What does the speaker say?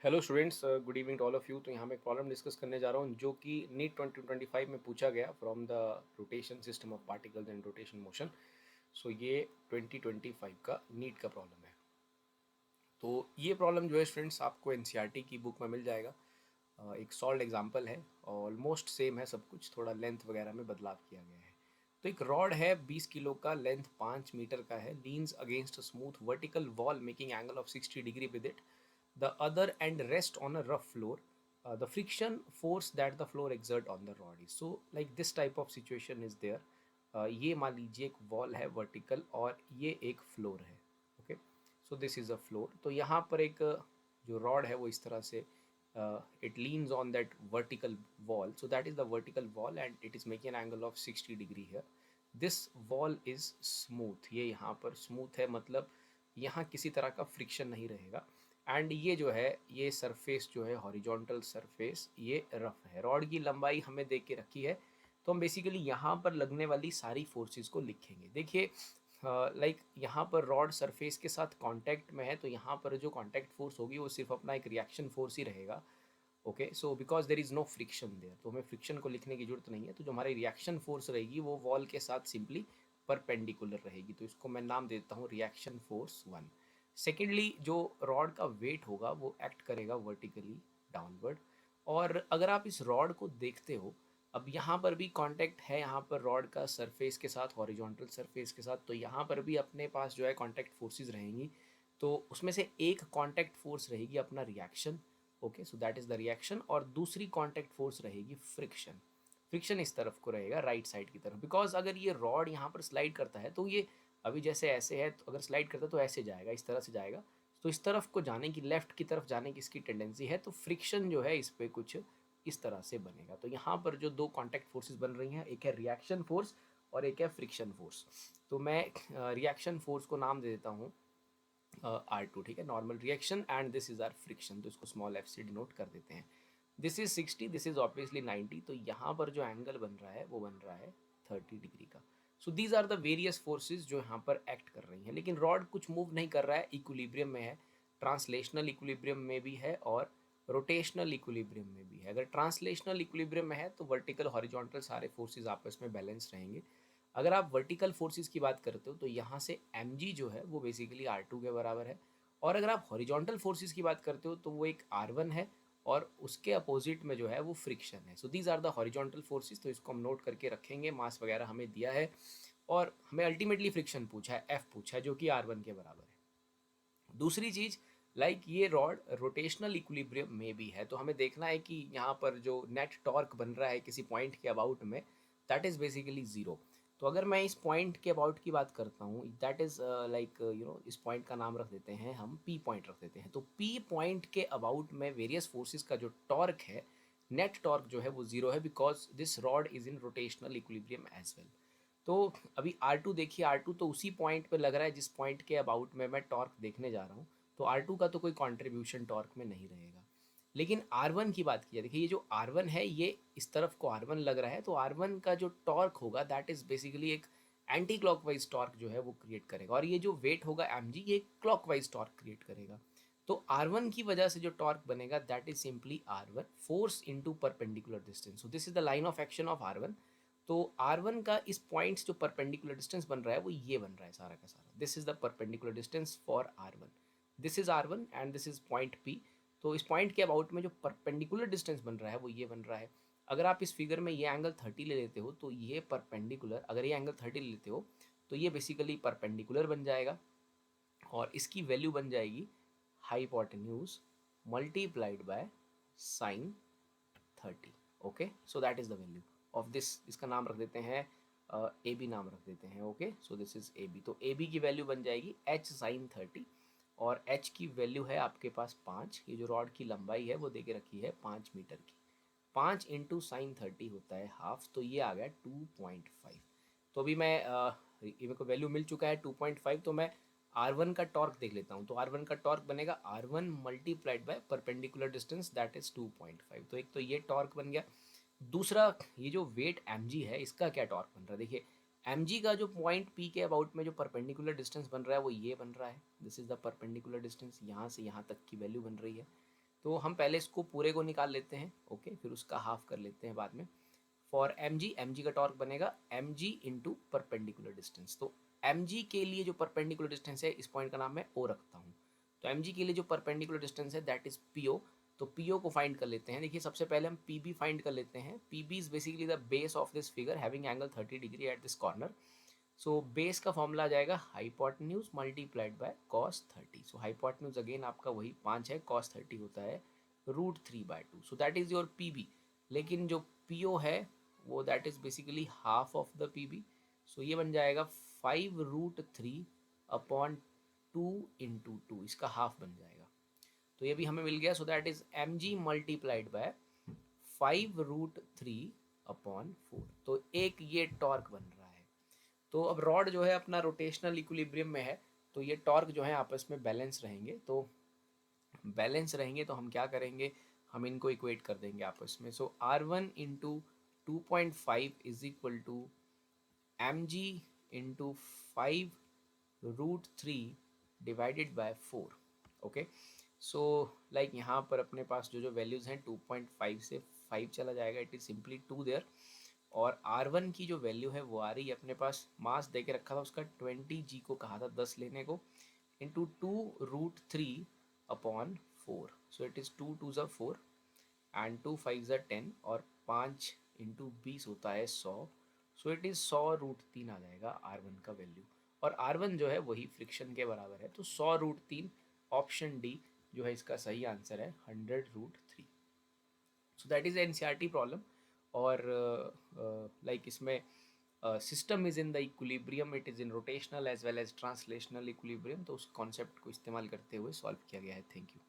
Hello students, good evening to all of you. तो यहाँ मैं एक प्रॉब्लम डिस्कस करने जा रहा हूँ जो कि नीट 2025 में पूछा गया from the rotation system of particles and rotation motion. So ये 2025 का नीट का प्रॉब्लम है। तो ये प्रॉब्लम जो है स्टूडेंट्स आपको एनसीईआरटी की बुक में मिल जाएगा। एक सॉल्व एग्जाम्पल है, ऑलमोस्ट सेम है सब कुछ, थोड़ा लेंथ वगैरह में बदलाव किया गया है। तो एक रॉड है 20 किलो का, लेंथ 5 मीटर का है, leans against smooth vertical wall making angle of 60 degree with it, the other end rest on a rough floor. The friction force that the floor exert on the rod is, so like this type of situation is there. ये मान लीजिए एक wall है vertical और ये एक floor है। Okay, so this is a floor. तो यहाँ पर एक जो रॉड है वो इस तरह से it leans on that vertical wall, so that is the vertical wall and it is making an angle of 60 degree है। दिस वॉल इज़ स्मूथ, ये यहाँ पर स्मूथ है, मतलब यहाँ किसी तरह का फ्रिक्शन नहीं रहेगा। एंड ये जो है ये सरफेस जो है हॉरिजॉन्टल सरफेस ये रफ है। रॉड की लंबाई हमें दे के रखी है, तो हम बेसिकली यहाँ पर लगने वाली सारी फोर्सेस को लिखेंगे। देखिए लाइक यहाँ पर रॉड सरफेस के साथ कांटेक्ट में है, तो यहाँ पर जो कांटेक्ट फोर्स होगी वो सिर्फ अपना एक रिएक्शन फोर्स ही रहेगा। Okay, so because there is no friction there, तो हमें फ्रिक्शन को लिखने की जरूरत नहीं है। तो जो हमारी रिएक्शन फोर्स रहेगी वो वॉल के साथ सिंपली परपेंडिकुलर रहेगी, तो इसको मैं नाम देता हूँ रिएक्शन फोर्स 1। सेकेंडली, जो रॉड का वेट होगा वो एक्ट करेगा वर्टिकली डाउनवर्ड। और अगर आप इस रॉड को देखते हो, अब यहाँ पर भी कांटेक्ट है, यहाँ पर रॉड का सरफेस के साथ, हॉरिजॉन्टल सरफेस के साथ, तो यहाँ पर भी अपने पास जो है कांटेक्ट फोर्सेस रहेंगी। तो उसमें से एक कांटेक्ट फोर्स रहेगी अपना reaction. Okay, so that is the reaction. और दूसरी कांटेक्ट फोर्स रहेगी फ्रिक्शन। फ्रिक्शन इस तरफ को रहेगा, राइट साइड की तरफ, बिकॉज अगर ये रॉड यहाँ पर स्लाइड करता है तो ये अभी जैसे ऐसे है, तो अगर स्लाइड करता है तो ऐसे जाएगा, इस तरह से जाएगा। तो इस तरफ को जाने की, लेफ्ट की तरफ जाने की इसकी टेंडेंसी है, तो फ्रिक्शन जो है इस पर कुछ इस तरह से बनेगा। तो यहाँ पर जो दो कॉन्टैक्ट फोर्सेस बन रही हैं, एक है रिएक्शन फोर्स और एक है फ्रिक्शन फोर्स। तो मैं रिएक्शन फोर्स को नाम दे देता हूँ R2, ठीक है, normal reaction, and this is R friction, तो इसको स्मॉल f से डिनोट कर देते हैं। This is 60, this is obviously 90, तो यहाँ पर जो एंगल बन रहा है वो बन रहा है 30 डिग्री का। So these are the various forces जो यहाँ पर एक्ट कर रही हैं, लेकिन रॉड कुछ मूव नहीं कर रहा है, इक्विलिब्रियम में है, ट्रांसलेशनल इक्विलिब्रियम में भी है और रोटेशनल इक्विलिब्रियम में भी है। अगर ट्रांसलेशनल इक्विलिब्रियम में है तो वर्टिकल हॉरिजॉन्टल सारे फोर्सेज आपस में बैलेंस रहेंगे। अगर आप वर्टिकल फोर्सेस की बात करते हो तो यहाँ से mg जो है वो बेसिकली R2 के बराबर है। और अगर आप हॉरिजॉन्टल फोर्सेस की बात करते हो तो वो एक R1 है और उसके अपोजिट में जो है वो फ्रिक्शन है। So these are the horizontal forces, तो इसको हम नोट करके रखेंगे। मास वगैरह हमें दिया है और हमें अल्टीमेटली फ्रिक्शन पूछा है, F पूछा है, जो कि R1 के बराबर है। दूसरी चीज़, लाइक ये रॉड रोटेशनल इक्विलिब्रियम में भी है, तो हमें देखना है कि यहाँ पर जो नेट टॉर्क बन रहा है किसी पॉइंट के अबाउट में, दैट इज़ बेसिकली ज़ीरो। तो अगर मैं इस पॉइंट के अबाउट की बात करता हूँ, दैट इज़ लाइक इस पॉइंट का नाम रख देते हैं हम, पी पॉइंट रख देते हैं। तो पी पॉइंट के अबाउट में वेरियस फोर्सेस का जो टॉर्क है, नेट टॉर्क जो है वो ज़ीरो है, because this rod is in rotational equilibrium as well. तो अभी R2 देखिए, R2 तो उसी पॉइंट पे लग रहा है जिस पॉइंट के अबाउट में मैं टॉर्क देखने जा रहा हूँ, तो R2 का तो कोई कंट्रीब्यूशन टॉर्क में नहीं रहेगा। लेकिन R1 की बात की जाए, देखिए ये जो R1 है ये इस तरफ को R1 लग रहा है, तो R1 का जो टॉर्क होगा दैट इज़ बेसिकली एक एंटी क्लॉकवाइज टॉर्क जो है वो क्रिएट करेगा, और ये जो वेट होगा mg ये क्लॉकवाइज टॉर्क क्रिएट करेगा। तो R1 की वजह से जो टॉर्क बनेगा that is simply R1 force into perpendicular distance. So this is the line of action of R1। तो R1 का इस पॉइंट्स जो परपेंडिकुलर डिस्टेंस बन रहा है वो ये बन रहा है सारा का सारा। This is the perpendicular distance for R1, this is R1 and this is point P। तो इस पॉइंट के अबाउट में जो परपेंडिकुलर डिस्टेंस बन रहा है वो ये बन रहा है। अगर आप इस फिगर में ये एंगल 30 ले लेते हो तो ये परपेंडिकुलर, अगर ये एंगल 30 ले लेते हो तो ये बेसिकली परपेंडिकुलर बन जाएगा, और इसकी वैल्यू बन जाएगी hypotenuse multiplied by sine 30। Okay, so that is the value of this. इसका नाम रख देते हैं ए बी, नाम रख देते हैं। Okay, so this is A B. तो ए बी की वैल्यू बन जाएगी एच साइन 30, और एच की वैल्यू है आपके पास 5। ये जो रॉड की लंबाई है वो दे के रखी है 5 मीटर की। 5 इंटू साइन 30 होता है हाफ, तो ये आ गया 2.5। तो अभी मैं ये मेरे को वैल्यू मिल चुका है 2.5, तो मैं R1 का टॉर्क देख लेता हूँ। तो R1 का टॉर्क बनेगा R1 multiplied by perpendicular distance that is 2.5। तो एक तो ये टॉर्क बन गया। दूसरा, ये जो वेट mg है इसका क्या टॉर्क बन रहा है, देखिए mg का जो पॉइंट P के अबाउट में जो परपेंडिकुलर डिस्टेंस बन रहा है वो ये बन रहा है। This is the perpendicular distance, यहाँ से यहाँ तक की वैल्यू बन रही है। तो हम पहले इसको पूरे को निकाल लेते हैं, ओके, फिर उसका हाफ कर लेते हैं बाद में। फॉर एम जी का टॉर्क बनेगा M G into perpendicular distance. तो एम जी के लिए जो परपेंडिकुलर डिस्टेंस है, इस पॉइंट का नाम मैं ओ रखता हूँ। तो एम जी के लिए जो परपेंडिकुलर डिस्टेंस है दैट इज पी ओ। तो पी ओ को फाइंड कर लेते हैं। देखिए सबसे पहले हम पी बी फाइंड कर लेते हैं। P B is basically the base of this figure having angle 30 degree at this corner. So base का फॉर्मूला आ जाएगा hypotenuse multiplied by cos 30। So hypotenuse again आपका वही 5 है, कॉस 30 होता है √3/2। So that is your P B. लेकिन जो पी ओ है वो that is basically half of the P B. So ये बन जाएगा 5√3/2 इसका हाफ बन जाएगा। तो ये भी हमें मिल गया। So that is m g multiplied by 5√3/4। तो एक ये टॉर्क बन रहा है। तो अब रॉड जो है अपना रोटेशनल इक्विलिब्रियम में है, तो ये टॉर्क जो है आपस में बैलेंस रहेंगे। तो बैलेंस रहेंगे तो हम क्या करेंगे, हम इनको इक्वेट कर देंगे आपस में। So R1 into 2.5 is equal to M G into 5√3 divided by 4। Okay, so like यहाँ पर अपने पास जो जो वैल्यूज़ हैं 2.5 से 5 चला जाएगा, इट इज़ सिंपली 2 देयर। और R1 की जो वैल्यू है वो आ रही है अपने पास, मास दे के रखा था उसका 20 G को कहा था 10 लेने को, into 2√3/4। So it is 2 2 4 and 2 5 10 और 5 इंटू 20 होता है 100। सो इट इज़ 100√3 आ जाएगा R1 का वैल्यू। और R1 जो है वही फ्रिक्शन के बराबर है। तो 100√3 ऑप्शन डी जो है इसका सही आंसर है 100√3। So that is NCERT problem. और लाइक इसमें system is in the equilibrium, it is in rotational as well as translational equilibrium. तो उस कॉन्सेप्ट को इस्तेमाल करते हुए सॉल्व किया गया है। Thank you.